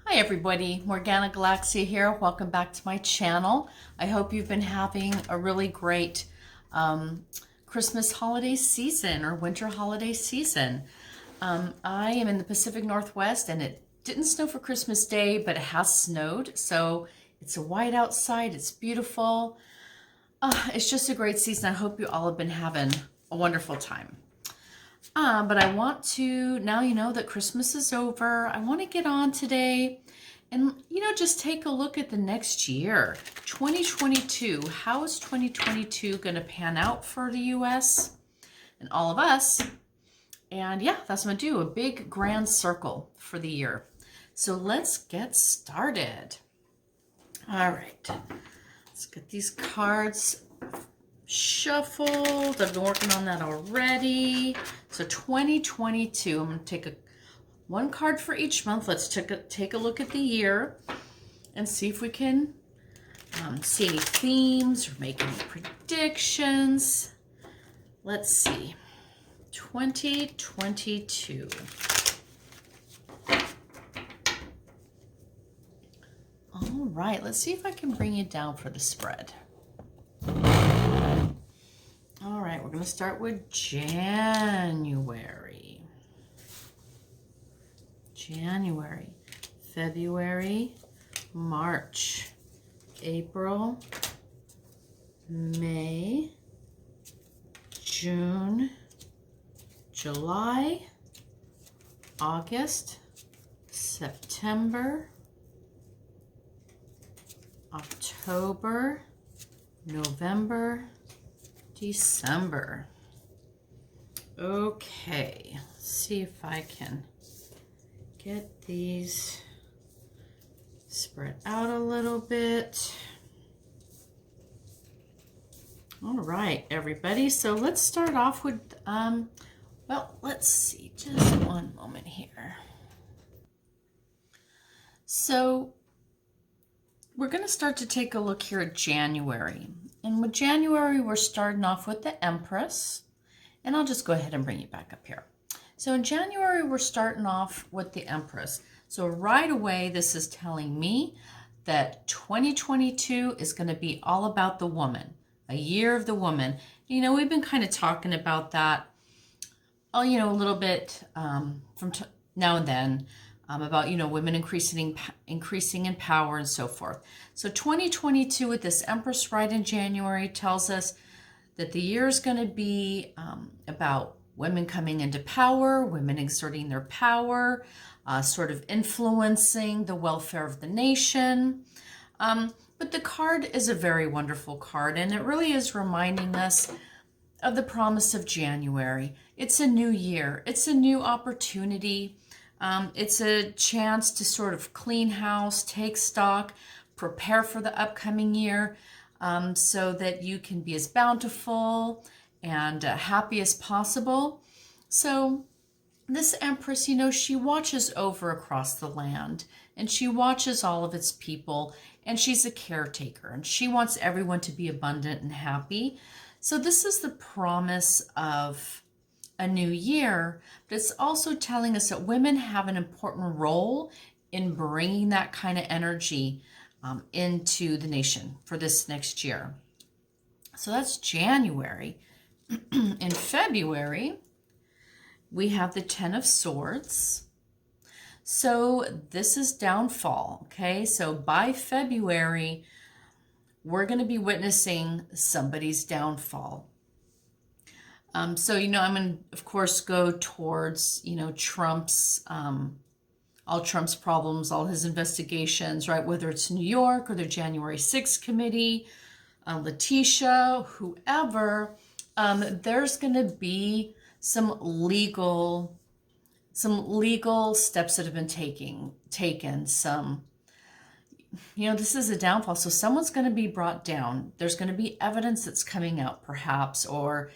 Hi everybody, Morgana Galaxia here. Welcome back to my channel. I hope you've been having a really great Christmas holiday season or winter holiday season. I am in the Pacific Northwest and it didn't snow for Christmas Day, but it has snowed. So it's a white outside, it's beautiful. It's just a great season. I hope you all have been having a wonderful time. But I want to, now you know that Christmas is over, I want to get on today and, just take a look at the next year. 2022, how is 2022 going to pan out for the U.S. and all of us? And yeah, that's what I'm going to do, a big grand circle for the year. So let's get started. All right, let's get these cards shuffled. I've been working on that already. So 2022, I'm going to take one card for each month. Let's take a look at the year and see if we can see any themes or make any predictions. Let's see. 2022. All right, let's see if I can bring you down for the spread. All right, we're going to start with January, February, March, April, May, June, July, August, September, October, November, December. Okay, let's see if I can get these spread out a little bit. All right, everybody. So let's start off with, well, let's see, just one moment here. So we're going to start to take a look here at January. And with January, we're starting off with the Empress. And I'll just go ahead and bring you back up here. So in January, we're starting off with the Empress. So right away, this is telling me that 2022 is going to be all about the woman, a year of the woman. We've been kind of talking about that, a little bit from now and then. About, women increasing in power and so forth. So 2022 with this Empress right in January tells us that the year is going to be about women coming into power, women exerting their power, sort of influencing the welfare of the nation. But the card is a very wonderful card, and it really is reminding us of the promise of January. It's a new year. It's a new opportunity. It's a chance to sort of clean house, take stock, prepare for the upcoming year so that you can be as bountiful and happy as possible. So this Empress, she watches over across the land and she watches all of its people and she's a caretaker and she wants everyone to be abundant and happy. So this is the promise of a new year, but it's also telling us that women have an important role in bringing that kind of energy into the nation for this next year. So that's January. In February, we have the Ten of Swords. So this is downfall, okay? So by February, we're going to be witnessing somebody's downfall. So, I'm going to, of course, go towards, Trump's, all Trump's problems, all his investigations, right? Whether it's New York or the January 6th committee, Letitia, whoever, there's going to be some legal steps that have been taken, some, this is a downfall. So someone's going to be brought down. There's going to be evidence that's coming out perhaps, or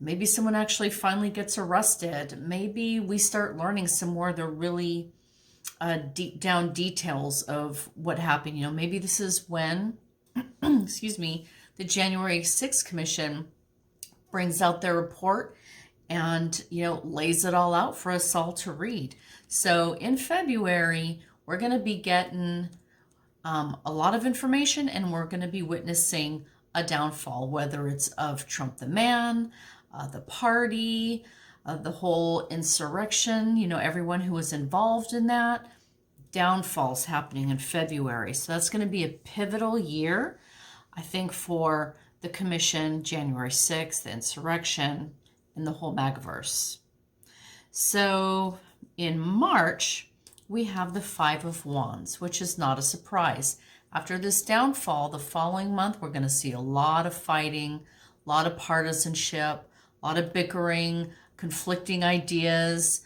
maybe someone actually finally gets arrested. Maybe we start learning some more of the really deep down details of what happened. Maybe this is when, excuse me, the January 6th Commission brings out their report and, lays it all out for us all to read. So in February, we're going to be getting a lot of information, and we're going to be witnessing a downfall, whether it's of Trump the man, the party, the whole insurrection, you know, everyone who was involved in that. Downfalls happening in February. So that's going to be a pivotal year, I think, for the commission, January 6th, the insurrection, and the whole Magaverse. So in March, we have the Five of Wands, which is not a surprise. After this downfall, the following month, we're going to see a lot of fighting, a lot of partisanship, a lot of bickering, conflicting ideas,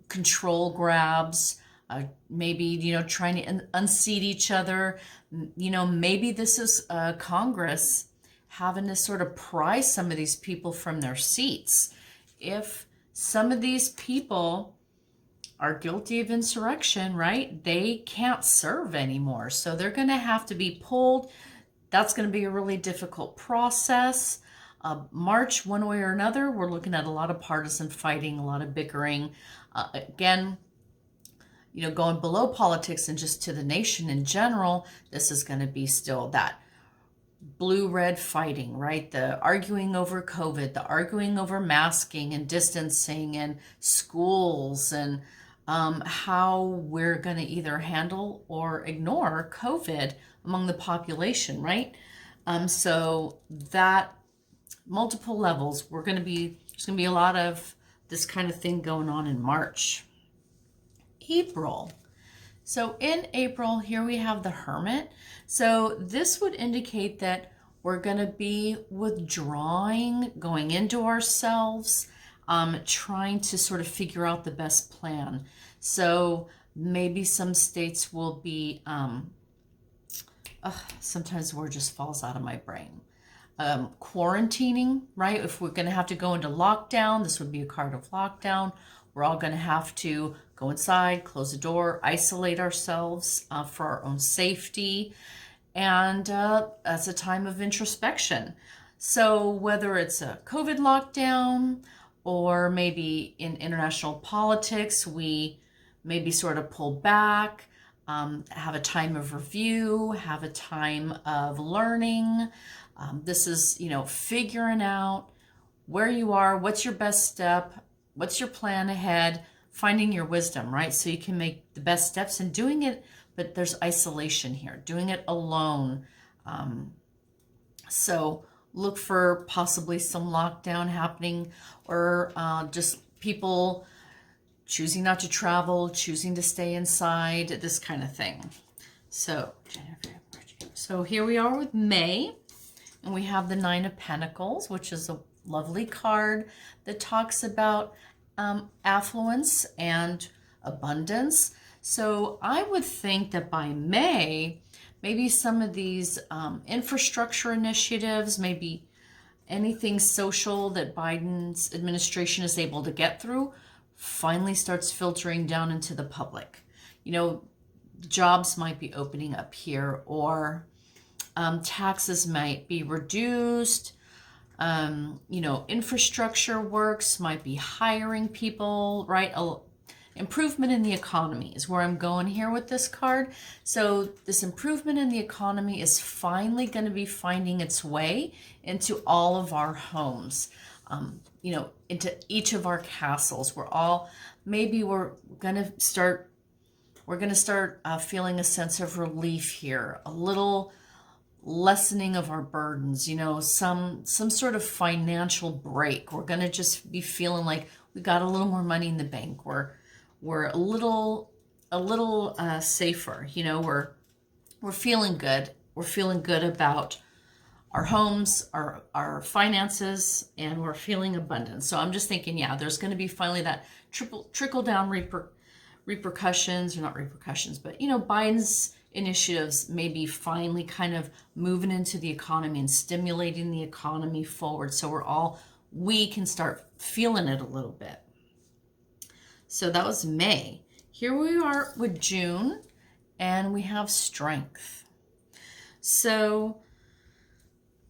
control grabs, maybe, you know, trying to unseat each other. You know, maybe this is Congress having to sort of pry some of these people from their seats. If some of these people are guilty of insurrection, right, they can't serve anymore. So they're going to have to be pulled. That's going to be a really difficult process. March, one way or another, we're looking at a lot of partisan fighting, a lot of bickering. Again, you know, going below politics and just to the nation in general, this is going to be still that blue-red fighting, right? The arguing over COVID, the arguing over masking and distancing and schools, and how we're going to either handle or ignore COVID among the population, right? So that multiple levels, there's going to be a lot of this kind of thing going on in March. April. So in April, here we have the Hermit. So this would indicate that we're going to be withdrawing, going into ourselves, trying to sort of figure out the best plan. So maybe some states will be, sometimes the word just falls out of my brain. Quarantining, right? If we're going to have to go into lockdown, this would be a card of lockdown. We're all going to have to go inside, close the door, isolate ourselves for our own safety. And as a time of introspection. So whether it's a COVID lockdown or maybe in international politics, we maybe sort of pull back, have a time of review, have a time of learning. This is, you know, figuring out where you are, what's your best step, what's your plan ahead, finding your wisdom, right? So you can make the best steps and doing it, but there's isolation here, doing it alone. So look for possibly some lockdown happening, or just people choosing not to travel, choosing to stay inside, this kind of thing. So here we are with May, and we have the Nine of Pentacles, which is a lovely card that talks about affluence and abundance. So I would think that by May, maybe some of these infrastructure initiatives, maybe anything social that Biden's administration is able to get through, finally starts filtering down into the public. You know, jobs might be opening up here, or taxes might be reduced. You know, infrastructure works, might be hiring people, right? Improvement in the economy is where I'm going here with this card. So this improvement in the economy is finally going to be finding its way into all of our homes, you know, into each of our castles. We're going to start feeling a sense of relief here, a little lessening of our burdens, you know, some sort of financial break. We're going to just be feeling like we got a little more money in the bank. We're a little safer, you know. We're feeling good. We're feeling good about our homes, our finances, and we're feeling abundant. So I'm just thinking, yeah, there's going to be finally that trickle down repercussions, or not repercussions, but, you know, Biden's initiatives may be finally kind of moving into the economy and stimulating the economy forward. So we can start feeling it a little bit. So that was May. Here we are with June, and we have strength. So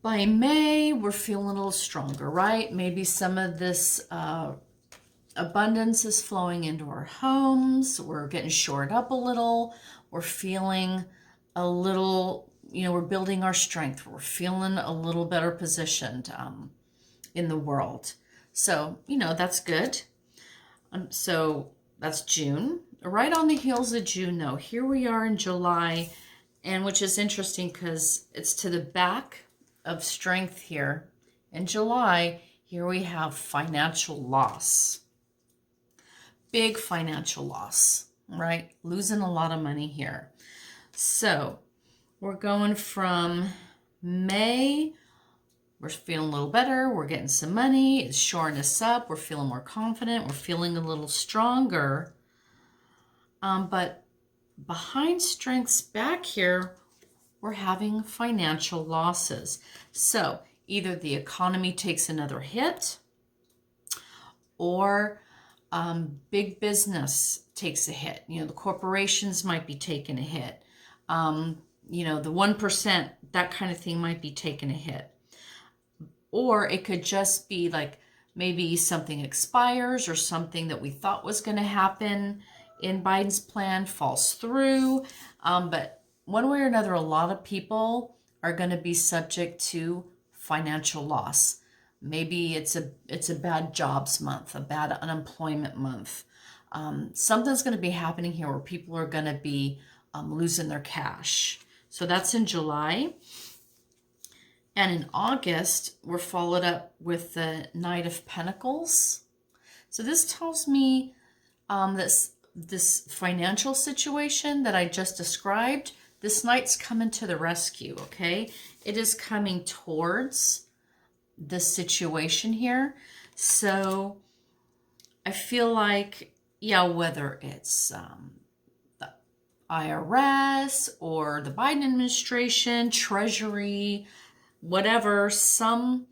by May, we're feeling a little stronger, right? Maybe some of this abundance is flowing into our homes. We're getting shored up a little. We're feeling a little, we're building our strength. We're feeling a little better positioned in the world. So, that's good. So that's June. Right on the heels of June, though, here we are in July, and which is interesting because it's to the back of strength here. In July, here we have financial loss. Big financial loss, right? Losing a lot of money here. So we're going from May, we're feeling a little better, we're getting some money, it's shoring us up, we're feeling more confident, we're feeling a little stronger. But behind strength's back here, we're having financial losses. So either the economy takes another hit, or big business takes a hit. The corporations might be taking a hit. The 1%, that kind of thing might be taking a hit. Or it could just be like maybe something expires, or something that we thought was going to happen in Biden's plan falls through. But one way or another, a lot of people are going to be subject to financial loss. Maybe it's a bad jobs month, a bad unemployment month. Something's going to be happening here where people are going to be losing their cash. So that's in July. And in August, we're followed up with the Knight of Pentacles. So this tells me this financial situation that I just described, this Knight's coming to the rescue, okay? It is coming towards this situation here. So I feel like, whether it's the IRS or the Biden administration, Treasury, whatever, something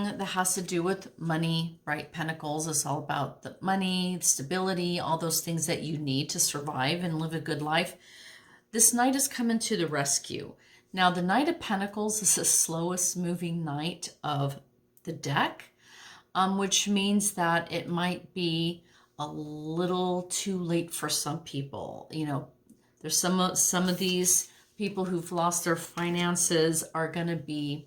that has to do with money, right? Pentacles is all about the money, stability, all those things that you need to survive and live a good life. This Knight is coming to the rescue. Now, the Knight of Pentacles is the slowest moving Knight of the deck, which means that it might be a little too late for some people. There's some of these people who've lost their finances are going to be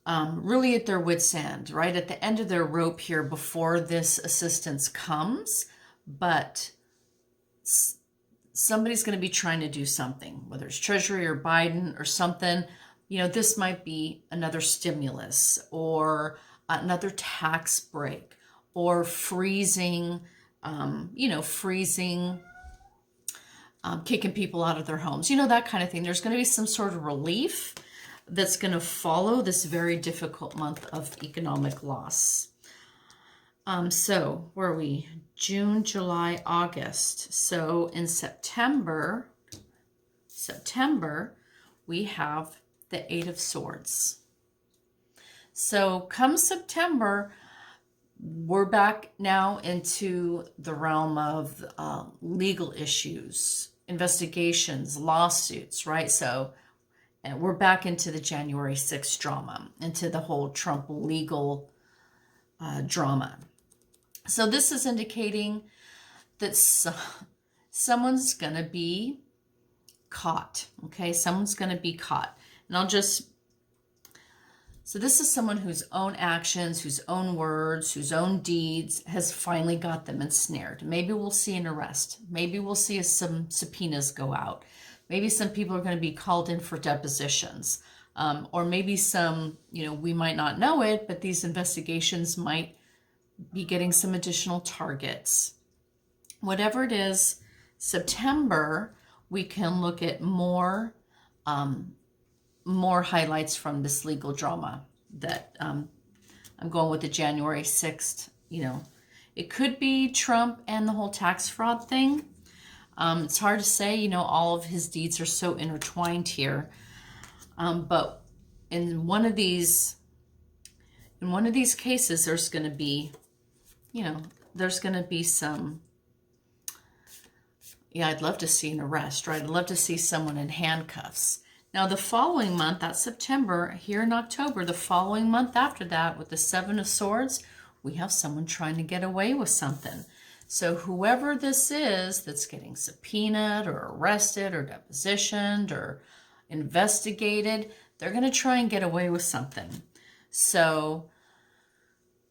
really at their wit's end, right? At the end of their rope here before this assistance comes. But somebody's going to be trying to do something, whether it's Treasury or Biden or something. This might be another stimulus or another tax break or freezing, kicking people out of their homes, that kind of thing. There's going to be some sort of relief that's going to follow this very difficult month of economic loss. So where are we? June, July, August. So in September, we have the Eight of Swords. So come September, we're back now into the realm of legal issues, investigations, lawsuits, right? So and we're back into the January 6th drama, into the whole Trump legal drama. So this is indicating that someone's going to be caught, okay? Someone's going to be caught. And so this is someone whose own actions, whose own words, whose own deeds has finally got them ensnared. Maybe we'll see an arrest. Maybe we'll see some subpoenas go out. Maybe some people are going to be called in for depositions. Or maybe some, we might not know it, but these investigations might be getting some additional targets. Whatever it is, September, we can look at more highlights from this legal drama that I'm going with the January 6th. It could be Trump and the whole tax fraud thing. It's hard to say, all of his deeds are so intertwined here. But in one of these cases, there's going to be, some, I'd love to see an arrest, right? I'd love to see someone in handcuffs. Now, the following month, that's September, here in October, the following month after that, with the Seven of Swords, we have someone trying to get away with something. So whoever this is that's getting subpoenaed or arrested or depositioned or investigated, they're going to try and get away with something. So,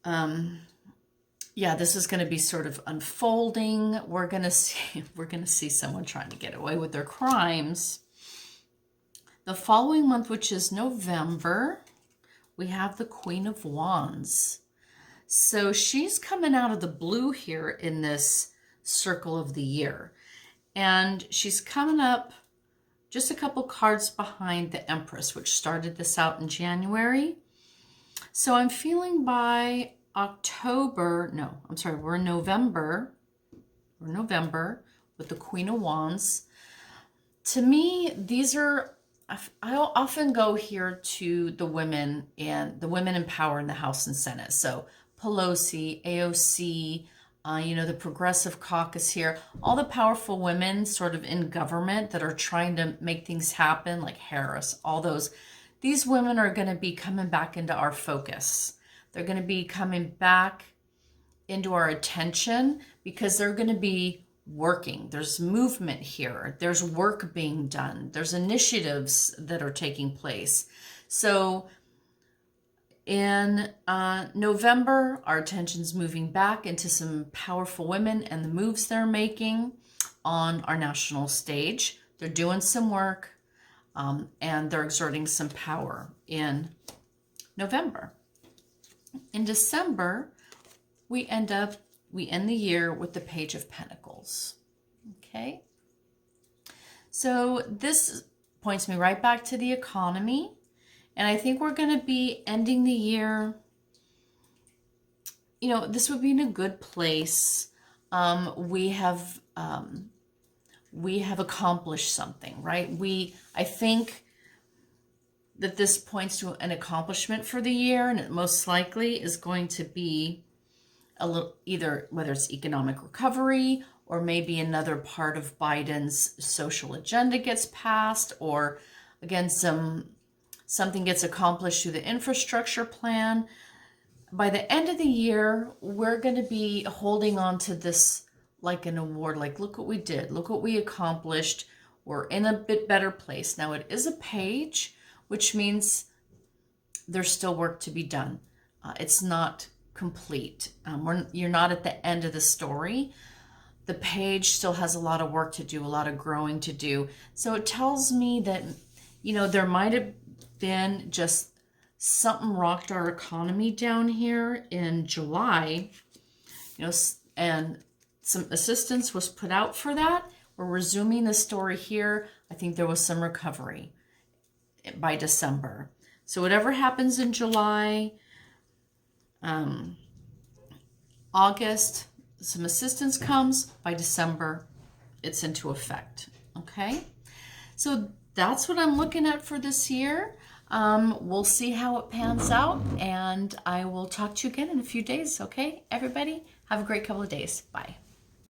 yeah, this is going to be sort of unfolding. We're going to see someone trying to get away with their crimes. The following month, which is November, we have the Queen of Wands. So she's coming out of the blue here in this circle of the year. And she's coming up just a couple cards behind the Empress, which started this out in January. So I'm feeling by October, no, I'm sorry, we're in November. We're November with the Queen of Wands. To me, these are, I often go here to the women and the women in power in the House and Senate. So Pelosi, AOC, the Progressive Caucus here, all the powerful women sort of in government that are trying to make things happen, like Harris, all those. These women are going to be coming back into our focus. They're going to be coming back into our attention because they're going to be working. There's movement here. There's work being done. There's initiatives that are taking place. So in November, our attention's moving back into some powerful women and the moves they're making on our national stage. They're doing some work and they're exerting some power in November. In December, we end the year with the Page of Pentacles. Okay. So this points me right back to the economy. And I think we're going to be ending the year, this would be in a good place. We have accomplished something, right? I think that this points to an accomplishment for the year, and it most likely is going to be a little, either whether it's economic recovery or maybe another part of Biden's social agenda gets passed, or again, something gets accomplished through the infrastructure plan. By the end of the year, we're going to be holding on to this like an award, like, look what we did, look what we accomplished. We're in a bit better place. Now, it is a page, which means there's still work to be done. It's not complete. You're not at the end of the story. The page still has a lot of work to do, a lot of growing to do. So it tells me that, there might have been just something rocked our economy down here in July, and some assistance was put out for that. We're resuming the story here. I think there was some recovery by December. So whatever happens in July, August, some assistance comes. By December, it's into effect. Okay? So that's what I'm looking at for this year. We'll see how it pans out, and I will talk to you again in a few days. Okay, everybody? Have a great couple of days. Bye.